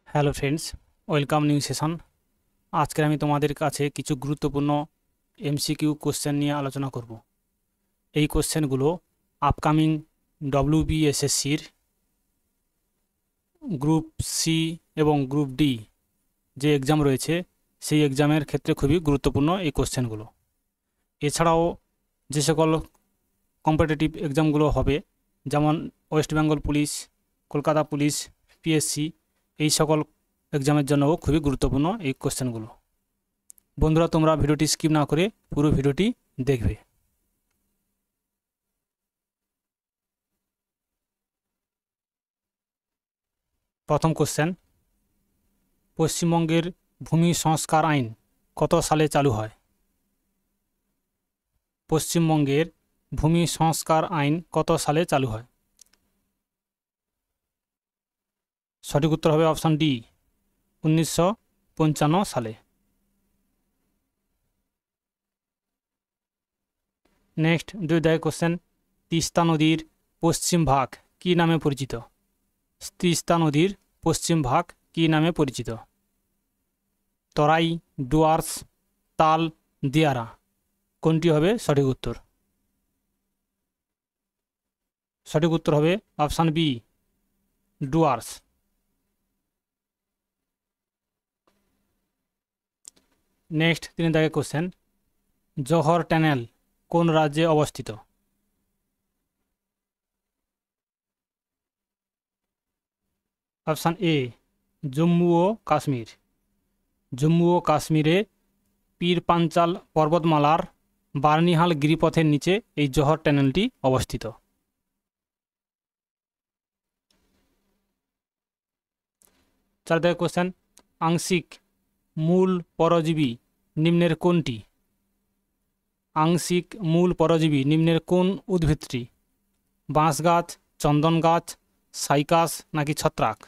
Hello friends, welcome new session. আজকে আমি তোমাদের কাছে কিছু গুরুত্বপূর্ণ এমসিকিউ কোশ্চেন নিয়ে আলোচনা করব। এই কোশ্চেনগুলো আপকামিং ডব্লিউবিএসএসসির গ্রুপ সি এবং গ্রুপ ডি যে এক্সাম রয়েছে সেই এক্সামের ক্ষেত্রে খুবই গুরুত্বপূর্ণ এই কোশ্চেনগুলো। এছাড়াও যে সকল কম্পিটিটিভ এক্সামগুলো হবে, যেমন West Bengal police, Kolkata police, PSC, এই সকল এক্সামের জন্যও খুবই গুরুত্বপূর্ণ এই কোশ্চেনগুলো। বন্ধুরা, তোমরা ভিডিওটি স্কিপ না করে পুরো ভিডিওটি দেখবে। প্রথম কোশ্চেন, পশ্চিমবঙ্গের ভূমি সংস্কার আইন কত সালে চালু হয়? পশ্চিমবঙ্গের ভূমি সংস্কার আইন কত সালে চালু হয়? সঠিক উত্তর হবে অপশান ডি, 1955 সালে। নেক্সট 2 দাগের কোশ্চেন, তিস্তা নদীর পশ্চিম ভাগ কী নামে পরিচিত? তিস্তা নদীর পশ্চিম ভাগ কী নামে পরিচিত? তরাই, ডুয়ার্স, তাল, দিয়ারা, কোনটি হবে সঠিক উত্তর? সঠিক উত্তর হবে অপশান বি, ডুয়ার্স। নেক্সট 3 দাগের কোশ্চেন, জোহর টানেল কোন রাজ্যে অবস্থিত? অপশান এ, জম্মু ও কাশ্মীর। জম্মু ও কাশ্মীরে পীর পাঞ্চাল পর্বতমালার বার্নিহাল গিরিপথের নিচে এই জোহর টানেলটি অবস্থিত। 4 দাগের কোশ্চেন, আংশিক মূল পরজীবী নিম্নের কোনটি? আংশিক মূল পরজীবী নিম্নের কোন উদ্ভিদটি? বাঁশ গাছ, চন্দন গাছ, সাইকাস নাকি ছত্রাক?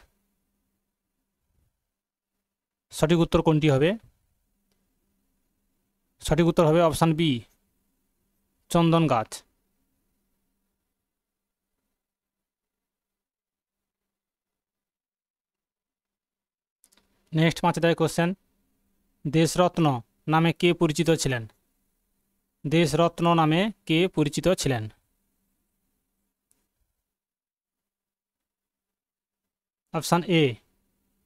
সঠিক উত্তর কোনটি হবে? সঠিক উত্তর হবে অপশান বি, চন্দন গাছ। নেক্সট 5 দাগের কোশ্চেন, দেশরত্ন নামে কে পরিচিত ছিলেন? দেশরত্ন নামে কে পরিচিত ছিলেন? Option A,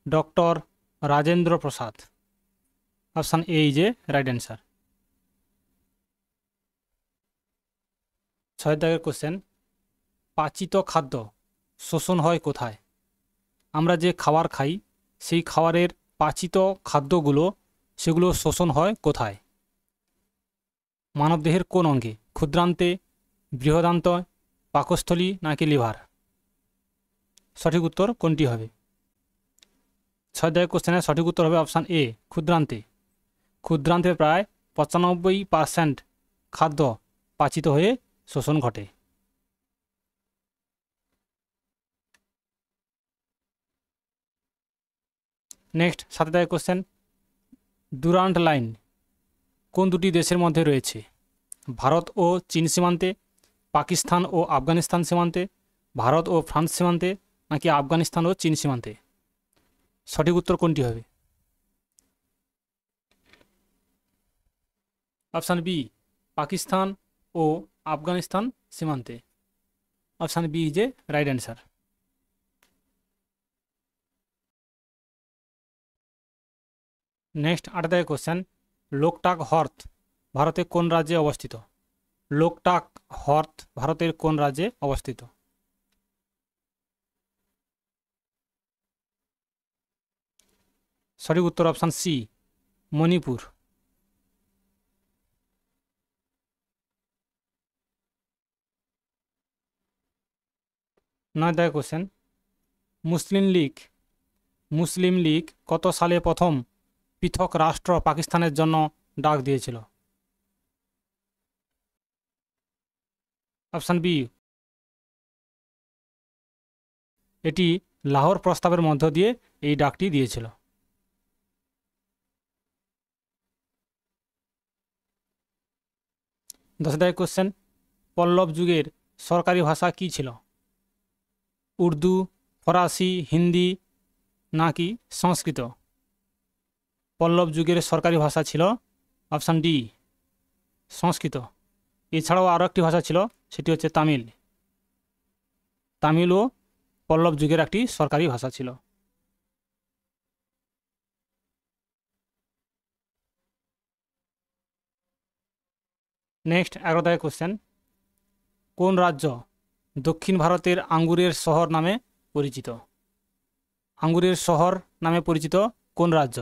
doctor Rajendra Prasad. Option A is a right answer. 6 দাগের কোশ্চেন, পাচিত খাদ্য শোষণ হয় কোথায়? আমরা যে খাবার খাই সেই খাবারের পাচিত খাদ্যগুলো সেগুলো শোষণ হয় কোথায়? মানবদেহের কোন অঙ্গে? ক্ষুদ্রান্তে, বৃহদান্ত, পাকস্থলী নাকি লিভার? সঠিক উত্তর কোনটি হবে? 6 দাগের কোশ্চেনের সঠিক উত্তর হবে অপশান এ, ক্ষুদ্রান্তে। ক্ষুদ্রান্তে প্রায় 95% খাদ্য পাচিত হয়ে শোষণ ঘটে। নেক্সট 7 দাগের কোশ্চেন, ডুরান্ট লাইন কোন দুটি দেশের মধ্যে রয়েছে? ভারত ও চীন সীমান্তে, পাকিস্তান ও আফগানিস্তান সীমান্তে, ভারত ও ফ্রান্স সীমান্তে নাকি আফগানিস্তান ও চীন সীমান্তে? সঠিক উত্তর কোনটি হবে? অপশান বি, পাকিস্তান ও আফগানিস্তান সীমান্তে। Option B is a right answer. Next 8 দাগের কোশ্চেন, লোকটাক হ্রদ ভারতের কোন রাজ্যে অবস্থিত? লোকটাক হ্রদ ভারতের কোন রাজ্যে অবস্থিত? সঠিক উত্তর অপশান সি, মণিপুর। 9 দাগের কোশ্চেন, মুসলিম লীগ কত সালে প্রথম পৃথক রাষ্ট্র পাকিস্তানের জন্য ডাক দিয়েছিল? অপশান বি, এটি লাহোর প্রস্তাবের মধ্য দিয়ে এই ডাকটি দিয়েছিল। 10 দাগের কোশ্চেন, পল্লব যুগের সরকারি ভাষা কী ছিল? উর্দু, ফরাসি, হিন্দি নাকি সংস্কৃত? পল্লব যুগের সরকারি ভাষা ছিল অপশান ডি সংস্কৃত। এছাড়াও আরও একটি ভাষা ছিল, সেটি হচ্ছে তামিল। তামিলও পল্লব যুগের একটি সরকারি ভাষা ছিল। নেক্সট 11 দাগের কোশ্চেন, কোন রাজ্য দক্ষিণ ভারতের আঙ্গুরের শহর নামে পরিচিত? আঙ্গুরের শহর নামে পরিচিত কোন রাজ্য?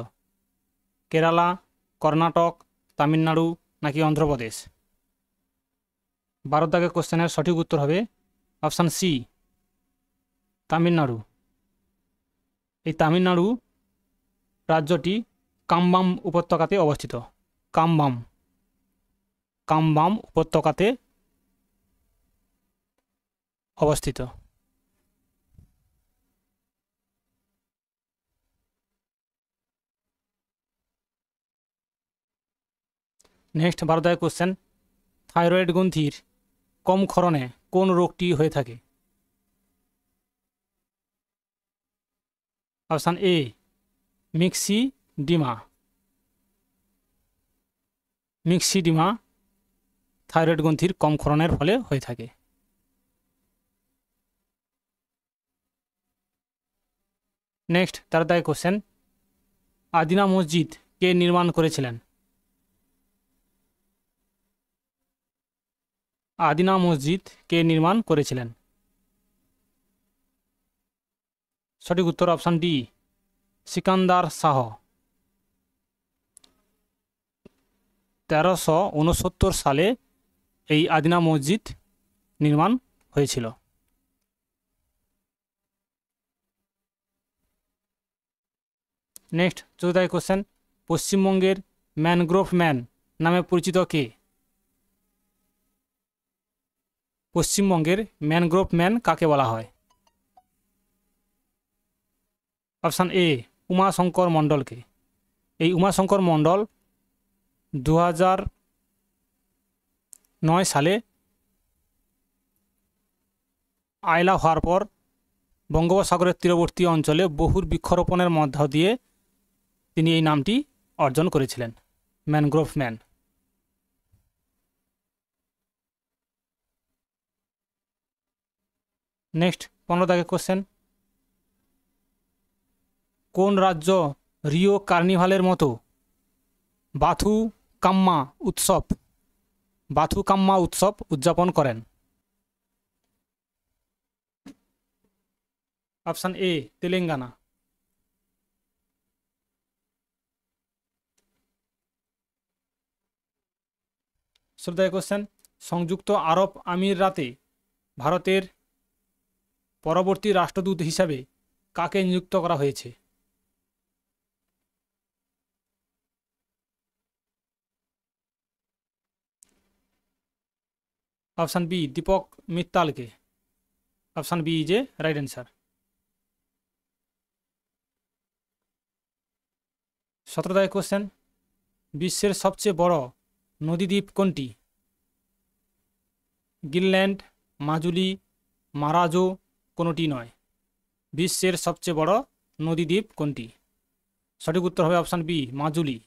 কেরালা, কর্ণাটক, তামিলনাড়ু নাকি অন্ধ্রপ্রদেশ? 12 দাগের কোশ্চেনের সঠিক উত্তর হবে অপশান সি তামিলনাড়ু। এই তামিলনাড়ু রাজ্যটি কামবাম উপত্যকাতে অবস্থিত। কামবাম উপত্যকাতে অবস্থিত। নেক্সট 12 দাগের কোশ্চেন, থাইরয়েড গ্রন্থির কম ক্ষরণে কোন রোগটি হয়ে থাকে? Option A myxoedema. Myxoedema thyroid গ্রন্থির কম ক্ষরণের ফলে হয়ে থাকে। নেক্সট 13 দাগের কোশ্চেন, আদিনা মসজিদ কে নির্মাণ করেছিলেন? আদিনা মসজিদ কে নির্মাণ করেছিলেন? সঠিক উত্তর অপশান ডি সিকান্দার শাহ। 1369 সালে এই আদিনা মসজিদ নির্মাণ হয়েছিল। নেক্সট 14 দাগের কোশ্চেন, পশ্চিমবঙ্গের ম্যানগ্রোভ ম্যান নামে পরিচিত কে? পশ্চিমবঙ্গের ম্যানগ্রোভ ম্যান কাকে বলা হয়? অপশান এ উমাশঙ্কর মণ্ডলকে। এই উমাশঙ্কর মণ্ডল 2009 সালে আয়লা হওয়ার পর বঙ্গোপসাগরের তীরবর্তী অঞ্চলে বহুর বৃক্ষরোপণের মধ্য দিয়ে তিনি এই নামটি অর্জন করেছিলেন, ম্যানগ্রোভ ম্যান। নেক্সট 15 দাগের কোশ্চেন, কোন রাজ্য রিও কার্নিভালের মতো বাথুকাম্মা উৎসব উদযাপন করেন? Option A Telangana. শ্রদ্ধায় কোশ্চেন, সংযুক্ত আরব আমিরাতে ভারতের পরবর্তী রাষ্ট্রদূত হিসাবে কাকে নিযুক্ত করা হয়েছে? অপশান বি দীপক মিত্তালকে। Option B is a right answer. 17 দাগের কোশ্চেন, বিশ্বের সবচেয়ে বড় নদীদ্বীপ কোনটি? গ্রিনল্যান্ড, মাজুলি, মারাজো কোনোটি নয়। বিশ্বের সবচেয়ে বড় নদীদ্বীপ কোনটি? সঠিক উত্তর হবে অপশান বি মাজুলি।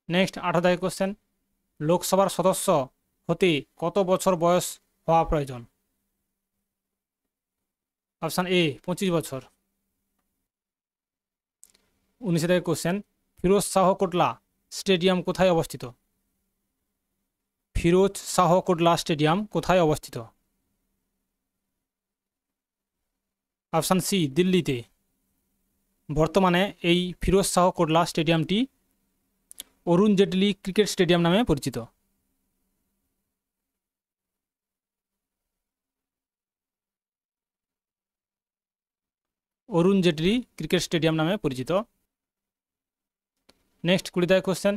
নেক্সট 18 দাগের কোশ্চেন, লোকসভার সদস্য হতে কত বছর বয়স হওয়া প্রয়োজন? অপশান এ 25 বছর। 19 দাগের কোশ্চেন, ফিরোজ শাহ কোটলা স্টেডিয়াম কোথায় অবস্থিত? ফিরোজ শাহ কোটলা স্টেডিয়াম কোথায় অবস্থিত? অপশান সি দিল্লিতে। বর্তমানে এই ফিরোজ শাহ কোটলা স্টেডিয়ামটি অরুণ জেটলি ক্রিকেট স্টেডিয়াম নামে পরিচিত। অরুণ জেটলি ক্রিকেট স্টেডিয়াম নামে পরিচিত। নেক্সট 20 দাগের কোশ্চেন,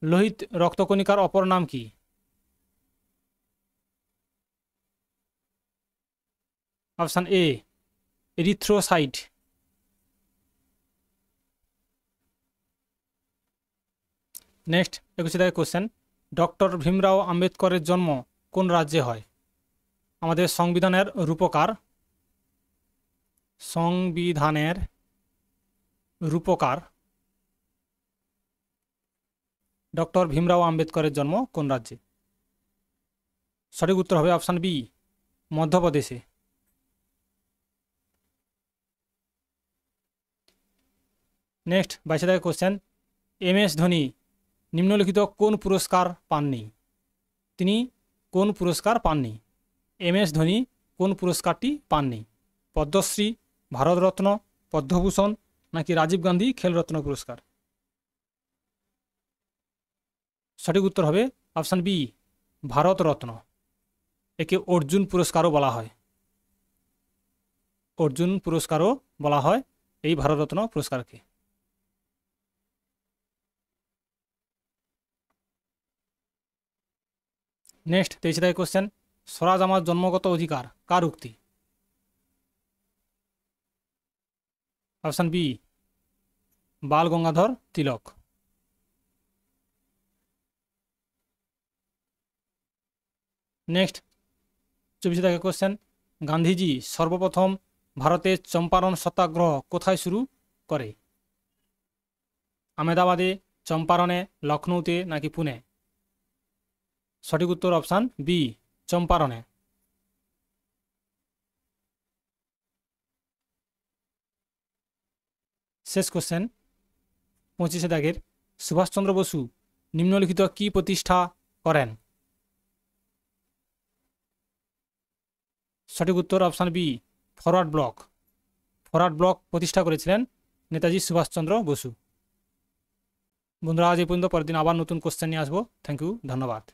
লোহিত রক্তকণিকার অপর নাম কি? Option A erythrocyte. নেক্সট 21 দাগের কোশ্চেন, ডক্টর ভীমরাও আম্বেদকরের জন্ম কোন রাজ্যে হয়? আমাদের সংবিধানের রূপকার, সংবিধানের রূপকার ডক্টর ভীমরাও আম্বেদকরের জন্ম কোন রাজ্যে? সঠিক উত্তর হবে অপশান বি, মধ্যপ্রদেশে। নেক্সট 22 দাগের কোশ্চেন, MS ধোনি নিম্নলিখিত কোন পুরস্কার পাননি? তিনি কোন পুরস্কার পাননি? MS ধোনি কোন পুরস্কারটি পাননি? পদ্মশ্রী, ভারতরত্ন, পদ্মভূষণ নাকি রাজীব গান্ধী খেলরত্ন পুরস্কার? সঠিক উত্তর হবে অপশান বি, ভারতরত্ন। একে অর্জুন পুরস্কারও বলা হয়, অর্জুন পুরস্কারও বলা হয় এই ভারতরত্ন পুরস্কারকে। নেক্সট 23 দাগের কোশ্চেন, স্বরাজ আমার জন্মগত অধিকার কার উক্তি? অপশান বি, বাল গঙ্গাধর তিলক। নেক্সট 24 দাগের কোশ্চেন, গান্ধীজি সর্বপ্রথম ভারতের চম্পারণ সত্যাগ্রহ কোথায় শুরু করে? আহমেদাবাদে, চম্পারণে, লখনৌতে নাকি পুনে? সঠিক উত্তর অপশান বি, চম্পারণে। শেষ কোশ্চেন 25 দাগের, সুভাষচন্দ্র বসু নিম্নলিখিত কি প্রতিষ্ঠা করেন? সঠিক উত্তর option B, Forward Bloc. Forward Bloc প্রতিষ্ঠা করেছিলেন নেতাজি সুভাষচন্দ্র বসু। বন্ধুরা আজ এই পর্যন্ত, পরের দিন আবার নতুন কোশ্চেন নিয়ে আসবো। থ্যাংক ইউ, ধন্যবাদ।